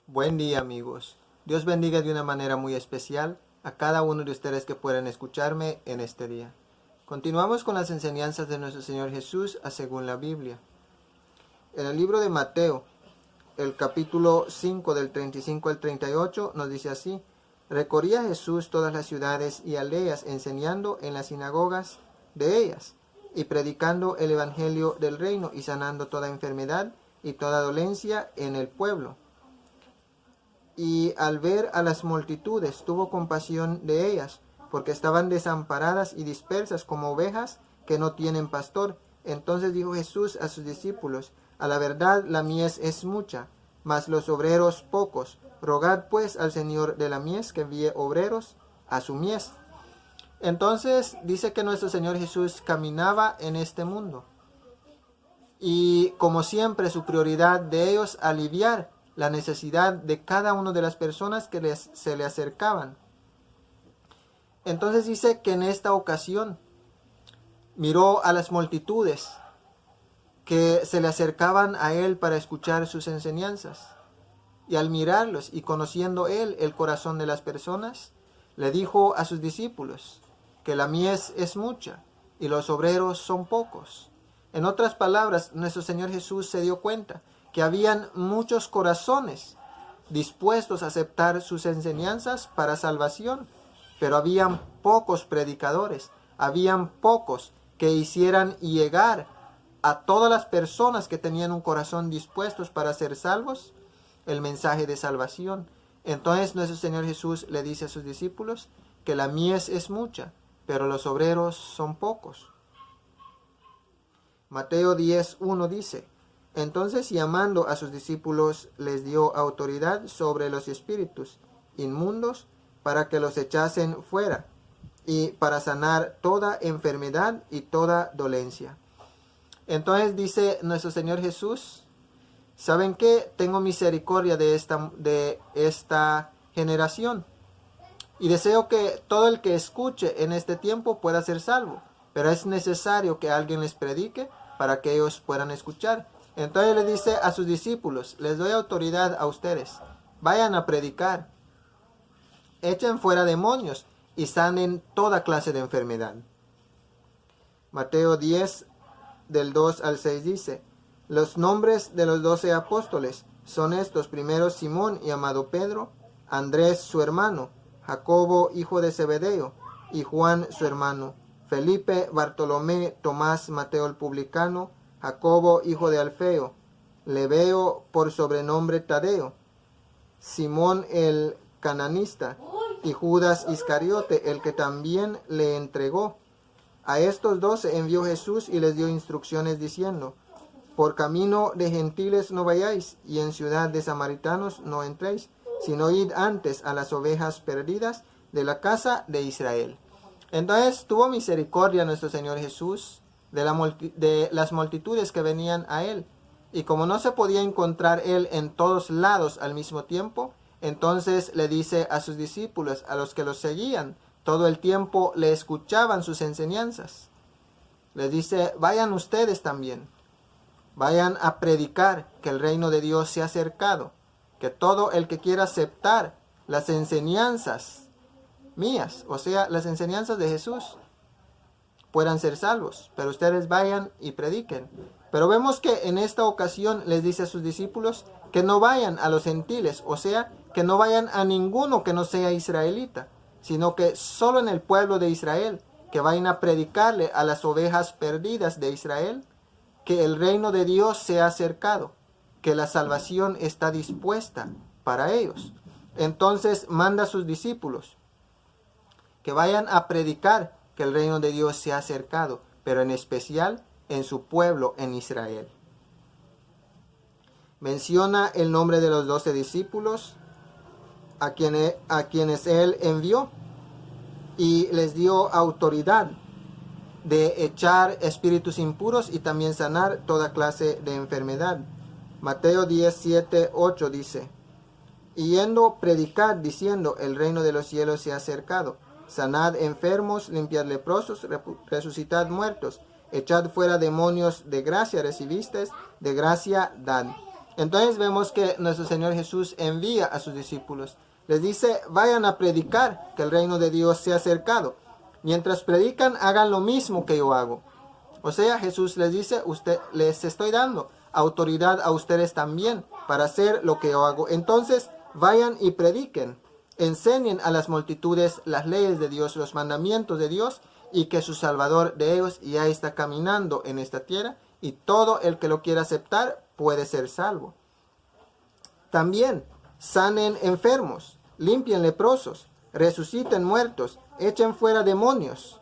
Buen día, amigos. Dios bendiga de una manera muy especial a cada uno de ustedes que puedan escucharme en este día. Continuamos con las enseñanzas de nuestro Señor Jesús según la Biblia. En el libro de Mateo, el capítulo 5 del 35 al 38 nos dice así: Recorría Jesús todas las ciudades y aldeas, enseñando en las sinagogas de ellas y predicando el evangelio del reino y sanando toda enfermedad y toda dolencia en el pueblo. Y al ver a las multitudes, tuvo compasión de ellas, porque estaban desamparadas y dispersas como ovejas que no tienen pastor. Entonces dijo Jesús a sus discípulos: A la verdad la mies es mucha, mas los obreros pocos. Rogad pues al Señor de la mies que envíe obreros a su mies. Entonces dice que nuestro Señor Jesús caminaba en este mundo. Y como siempre, su prioridad de ellos aliviar la necesidad de cada una de las personas que se le acercaban. Entonces dice que en esta ocasión miró a las multitudes que se le acercaban a él para escuchar sus enseñanzas. Y al mirarlos y conociendo él el corazón de las personas, le dijo a sus discípulos que la mies es mucha y los obreros son pocos. En otras palabras, nuestro Señor Jesús se dio cuenta que habían muchos corazones dispuestos a aceptar sus enseñanzas para salvación, pero habían pocos predicadores, habían pocos que hicieran llegar a todas las personas que tenían un corazón dispuestos para ser salvos el mensaje de salvación. Entonces nuestro Señor Jesús le dice a sus discípulos que la mies es mucha, pero los obreros son pocos. Mateo 10:1 dice: Entonces, llamando a sus discípulos, les dio autoridad sobre los espíritus inmundos para que los echasen fuera y para sanar toda enfermedad y toda dolencia. Entonces dice nuestro Señor Jesús: ¿saben qué? Tengo misericordia de esta generación y deseo que todo el que escuche en este tiempo pueda ser salvo, pero es necesario que alguien les predique para que ellos puedan escuchar. Entonces le dice a sus discípulos: les doy autoridad a ustedes, vayan a predicar, echen fuera demonios y sanen toda clase de enfermedad. Mateo 10 del 2 al 6 dice: Los nombres de los 12 apóstoles son estos: primero Simón, llamado Pedro; Andrés su hermano; Jacobo hijo de Zebedeo y Juan su hermano; Felipe, Bartolomé, Tomás, Mateo el publicano; Jacobo hijo de Alfeo; Lebeo por sobrenombre Tadeo; Simón el cananista; y Judas Iscariote, el que también le entregó. A estos 12 envió Jesús y les dio instrucciones diciendo: Por camino de gentiles no vayáis, y en ciudad de samaritanos no entréis, sino id antes a las ovejas perdidas de la casa de Israel. Entonces tuvo misericordia nuestro Señor Jesús de las multitudes que venían a él. Y como no se podía encontrar él en todos lados al mismo tiempo, entonces le dice a sus discípulos, a los que los seguían, todo el tiempo le escuchaban sus enseñanzas. Les dice: vayan ustedes también. Vayan a predicar que el reino de Dios se ha acercado, que todo el que quiera aceptar las enseñanzas mías, o sea, las enseñanzas de Jesús, puedan ser salvos. Pero ustedes vayan y prediquen. Pero vemos que en esta ocasión les dice a sus discípulos que no vayan a los gentiles, o sea, que no vayan a ninguno que no sea israelita, sino que solo en el pueblo de Israel, que vayan a predicarle a las ovejas perdidas de Israel que el reino de Dios se ha acercado, que la salvación está dispuesta para ellos. Entonces manda a sus discípulos que vayan a predicar que el reino de Dios se ha acercado, pero en especial en su pueblo, en Israel. Menciona el nombre de los 12 discípulos a quienes él envió y les dio autoridad de echar espíritus impuros y también sanar toda clase de enfermedad. Mateo 10:7-8 dice: Y yendo, predicad diciendo: el reino de los cielos se ha acercado. Sanad enfermos, limpiad leprosos, resucitad muertos, echad fuera demonios. De gracia recibisteis, de gracia dad. Entonces vemos que nuestro Señor Jesús envía a sus discípulos. Les dice, vayan a predicar que el reino de Dios se ha acercado. Mientras predican, hagan lo mismo que yo hago. O sea, Jesús les dice, les estoy dando autoridad a ustedes también para hacer lo que yo hago. Entonces, vayan y prediquen. Enseñen a las multitudes las leyes de Dios, los mandamientos de Dios, y que su Salvador de ellos ya está caminando en esta tierra, y todo el que lo quiera aceptar puede ser salvo. También sanen enfermos, limpien leprosos, resuciten muertos, echen fuera demonios.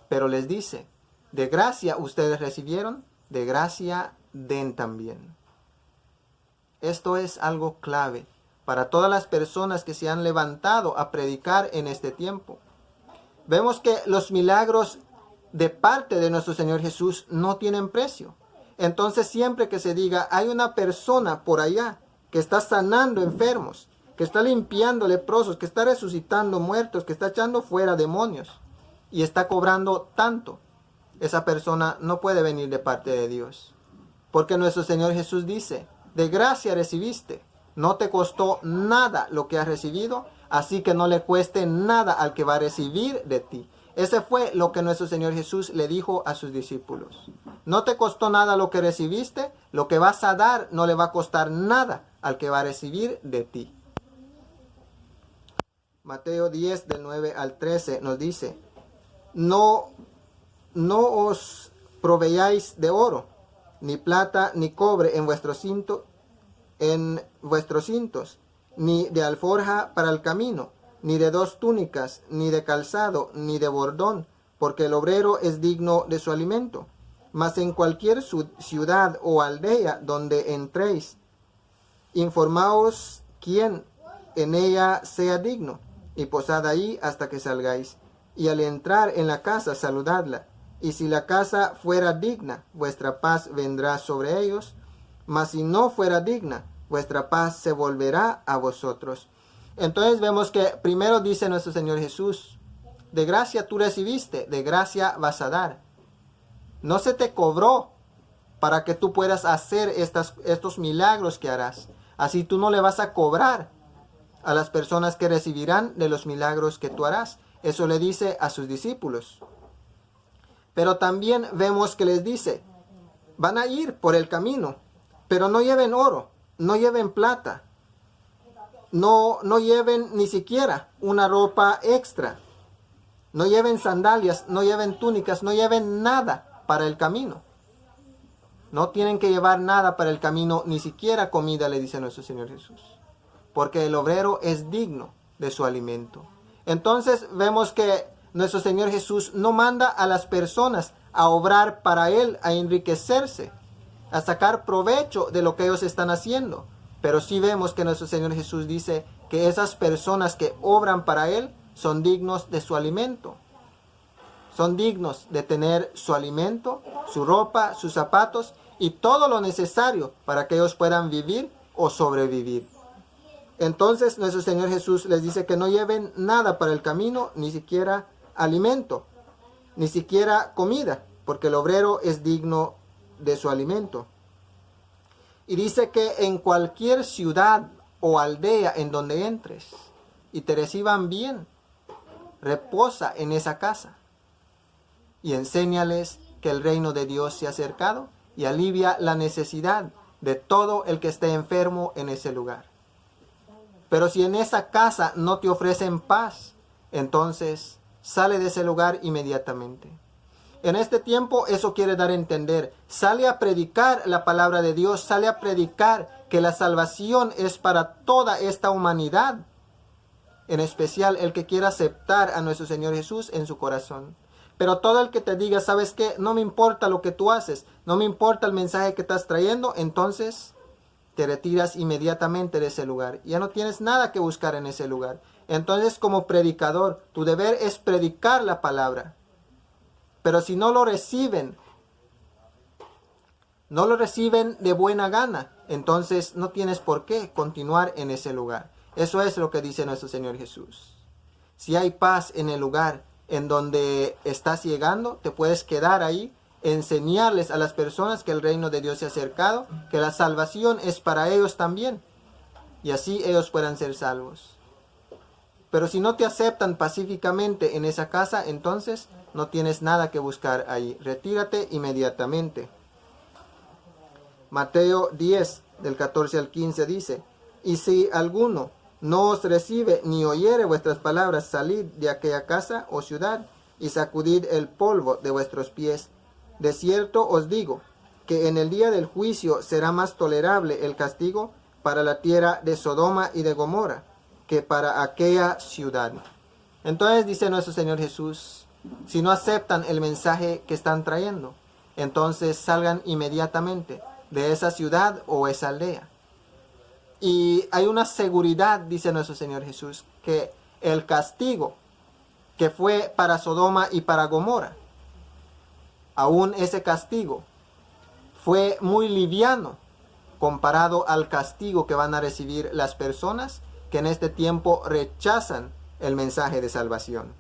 Pero les dice, de gracia ustedes recibieron, de gracia den también. Esto es algo clave para todas las personas que se han levantado a predicar en este tiempo. Vemos que los milagros de parte de nuestro Señor Jesús no tienen precio. Entonces siempre que se diga, hay una persona por allá que está sanando enfermos, que está limpiando leprosos, que está resucitando muertos, que está echando fuera demonios y está cobrando tanto, esa persona no puede venir de parte de Dios. Porque nuestro Señor Jesús dice, de gracia recibiste, no te costó nada lo que has recibido, así que no le cueste nada al que va a recibir de ti. Ese fue lo que nuestro Señor Jesús le dijo a sus discípulos. No te costó nada lo que recibiste, lo que vas a dar no le va a costar nada al que va a recibir de ti. Mateo 10, del 9 al 13 nos dice, no os proveáis de oro, ni plata, ni cobre en vuestros cintos, ni de alforja para el camino, ni de 2 túnicas, ni de calzado, ni de bordón, porque el obrero es digno de su alimento. Mas en cualquier ciudad o aldea donde entréis, informaos quién en ella sea digno, y posad ahí hasta que salgáis. Y al entrar en la casa, saludadla. Y si la casa fuera digna, vuestra paz vendrá sobre ellos. Mas si no fuera digna, vuestra paz se volverá a vosotros. Entonces vemos que primero dice nuestro Señor Jesús, de gracia tú recibiste, de gracia vas a dar. No se te cobró para que tú puedas hacer estos milagros que harás. Así tú no le vas a cobrar a las personas que recibirán de los milagros que tú harás. Eso le dice a sus discípulos. Pero también vemos que les dice, van a ir por el camino, pero no lleven oro, no lleven plata, no lleven ni siquiera una ropa extra, no lleven sandalias, no lleven túnicas, no lleven nada para el camino. No tienen que llevar nada para el camino, ni siquiera comida, le dice nuestro Señor Jesús, porque el obrero es digno de su alimento. Entonces vemos que nuestro Señor Jesús no manda a las personas a obrar para Él, a enriquecerse, a sacar provecho de lo que ellos están haciendo. Pero sí vemos que nuestro Señor Jesús dice que esas personas que obran para Él son dignos de su alimento. Son dignos de tener su alimento, su ropa, sus zapatos y todo lo necesario para que ellos puedan vivir o sobrevivir. Entonces nuestro Señor Jesús les dice que no lleven nada para el camino, ni siquiera alimento, ni siquiera comida, porque el obrero es digno de su alimento. Y dice que en cualquier ciudad o aldea en donde entres y te reciban bien, reposa en esa casa y enséñales que el reino de Dios se ha acercado y alivia la necesidad de todo el que esté enfermo en ese lugar. Pero si en esa casa no te ofrecen paz, entonces sale de ese lugar inmediatamente. En este tiempo eso quiere dar a entender. Sale a predicar la palabra de Dios, sale a predicar que la salvación es para toda esta humanidad. En especial el que quiera aceptar a nuestro Señor Jesús en su corazón. Pero todo el que te diga, ¿sabes qué? No me importa lo que tú haces, no me importa el mensaje que estás trayendo, entonces te retiras inmediatamente de ese lugar. Ya no tienes nada que buscar en ese lugar. Entonces, como predicador, tu deber es predicar la palabra. Pero si no lo reciben de buena gana, entonces no tienes por qué continuar en ese lugar. Eso es lo que dice nuestro Señor Jesús. Si hay paz en el lugar en donde estás llegando, te puedes quedar ahí enseñarles a las personas que el reino de Dios se ha acercado, que la salvación es para ellos también, y así ellos puedan ser salvos. Pero si no te aceptan pacíficamente en esa casa, entonces no tienes nada que buscar ahí. Retírate inmediatamente. Mateo 10, del 14 al 15 dice: y si alguno no os recibe ni oyere vuestras palabras, salid de aquella casa o ciudad y sacudid el polvo de vuestros pies. De cierto os digo que en el día del juicio será más tolerable el castigo para la tierra de Sodoma y de Gomorra que para aquella ciudad. Entonces dice nuestro Señor Jesús, si no aceptan el mensaje que están trayendo, entonces salgan inmediatamente de esa ciudad o esa aldea. Y hay una seguridad, dice nuestro Señor Jesús, que el castigo que fue para Sodoma y para Gomorra, aún ese castigo fue muy liviano comparado al castigo que van a recibir las personas que en este tiempo rechazan el mensaje de salvación.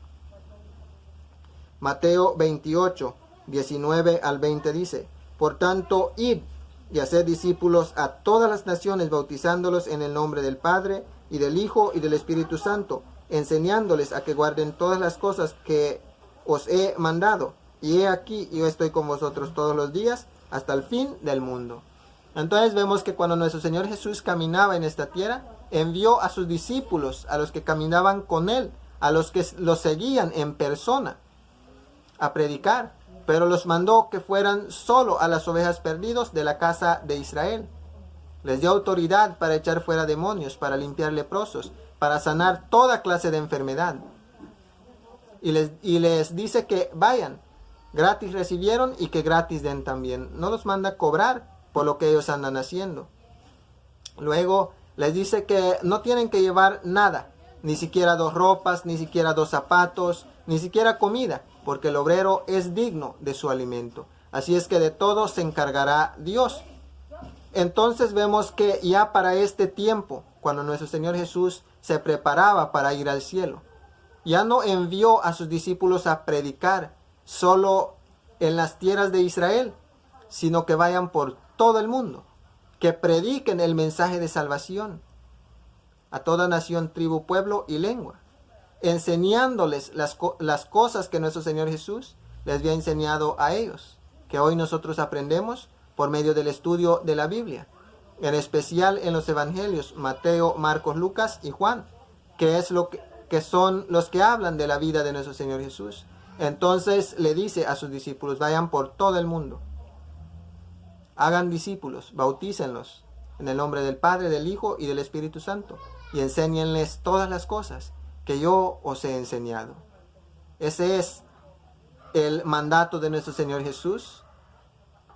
Mateo 28, 19 al 20 dice: por tanto, id y haced discípulos a todas las naciones, bautizándolos en el nombre del Padre, y del Hijo, y del Espíritu Santo, enseñándoles a que guarden todas las cosas que os he mandado. Y he aquí, yo estoy con vosotros todos los días, hasta el fin del mundo. Entonces vemos que cuando nuestro Señor Jesús caminaba en esta tierra, envió a sus discípulos, a los que caminaban con Él, a los que lo seguían en persona, a predicar. Pero los mandó que fueran solo a las ovejas perdidas de la casa de Israel. Les dio autoridad para echar fuera demonios, para limpiar leprosos, para sanar toda clase de enfermedad. Y les dice que vayan. Gratis recibieron y que gratis den también. No los manda a cobrar por lo que ellos andan haciendo. Luego les dice que no tienen que llevar nada, ni siquiera 2 ropas, ni siquiera 2 zapatos, ni siquiera comida, porque el obrero es digno de su alimento. Así es que de todo se encargará Dios. Entonces vemos que ya para este tiempo, cuando nuestro Señor Jesús se preparaba para ir al cielo, ya no envió a sus discípulos a predicar solo en las tierras de Israel, sino que vayan por todo el mundo, que prediquen el mensaje de salvación a toda nación, tribu, pueblo y lengua, enseñándoles las cosas que nuestro Señor Jesús les había enseñado a ellos, que hoy nosotros aprendemos por medio del estudio de la Biblia, en especial en los evangelios, Mateo, Marcos, Lucas y Juan, que son los que hablan de la vida de nuestro Señor Jesús. Entonces le dice a sus discípulos: vayan por todo el mundo, hagan discípulos, bautícenlos en el nombre del Padre, del Hijo y del Espíritu Santo, y enséñenles todas las cosas que yo os he enseñado. Ese es el mandato de nuestro Señor Jesús,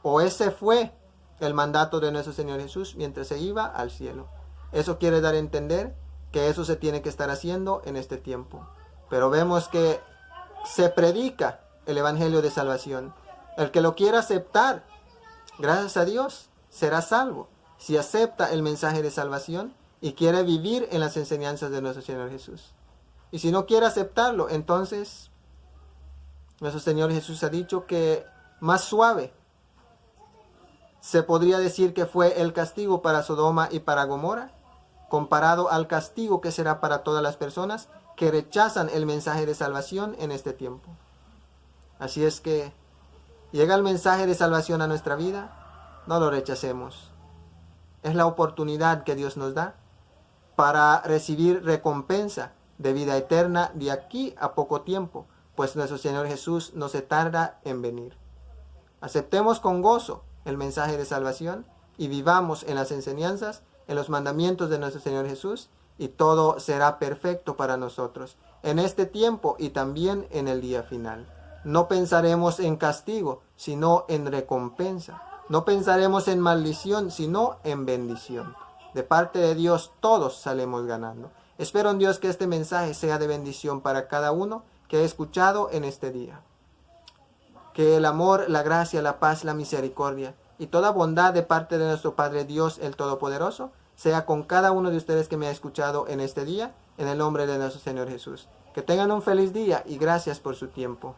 o ese fue el mandato de nuestro Señor Jesús mientras se iba al cielo. Eso quiere dar a entender que eso se tiene que estar haciendo en este tiempo. Pero vemos que se predica el evangelio de salvación. El que lo quiera aceptar, gracias a Dios, será salvo si acepta el mensaje de salvación y quiere vivir en las enseñanzas de nuestro Señor Jesús. Y si no quiere aceptarlo, entonces nuestro Señor Jesús ha dicho que más suave se podría decir que fue el castigo para Sodoma y para Gomorra, comparado al castigo que será para todas las personas que rechazan el mensaje de salvación en este tiempo. Así es que llega el mensaje de salvación a nuestra vida, no lo rechacemos. Es la oportunidad que Dios nos da para recibir recompensa de vida eterna de aquí a poco tiempo, pues nuestro Señor Jesús no se tarda en venir. Aceptemos con gozo el mensaje de salvación y vivamos en las enseñanzas, en los mandamientos de nuestro Señor Jesús, y todo será perfecto para nosotros en este tiempo y también en el día final. No pensaremos en castigo, sino en recompensa. No pensaremos en maldición, sino en bendición. De parte de Dios todos salimos ganando. Espero en Dios que este mensaje sea de bendición para cada uno que he escuchado en este día. Que el amor, la gracia, la paz, la misericordia y toda bondad de parte de nuestro Padre Dios, el Todopoderoso, sea con cada uno de ustedes que me ha escuchado en este día, en el nombre de nuestro Señor Jesús. Que tengan un feliz día y gracias por su tiempo.